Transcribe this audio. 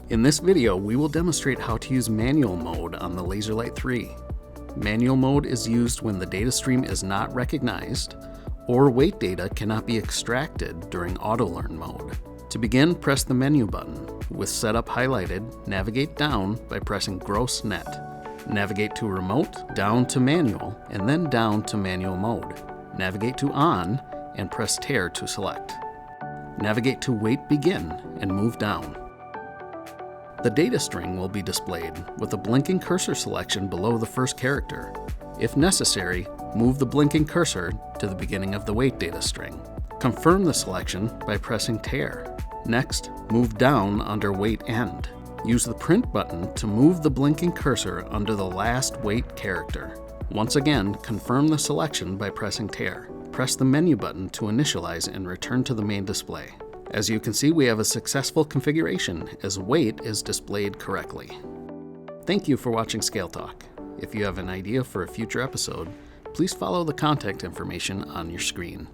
In this video, we will demonstrate how to use manual mode on the LaserLight3. Manual mode is used when the data stream is not recognized or weight data cannot be extracted during auto-learn mode. To begin, press the menu button. With setup highlighted, navigate down by pressing gross net. Navigate to remote, down to manual, and then down to manual mode. Navigate to on and press tear to select. Navigate to wait begin and move down. The data string will be displayed with a blinking cursor selection below the first character. If necessary, move the blinking cursor to the beginning of the wait data string. Confirm the selection by pressing tear. Next, move down under wait end. Use the print button to move the blinking cursor under the last wait character. Once again, confirm the selection by pressing tear. Press the menu button to initialize and return to the main display. As you can see, we have a successful configuration as weight is displayed correctly. Thank you for watching ScaleTalk. If you have an idea for a future episode, please follow the contact information on your screen.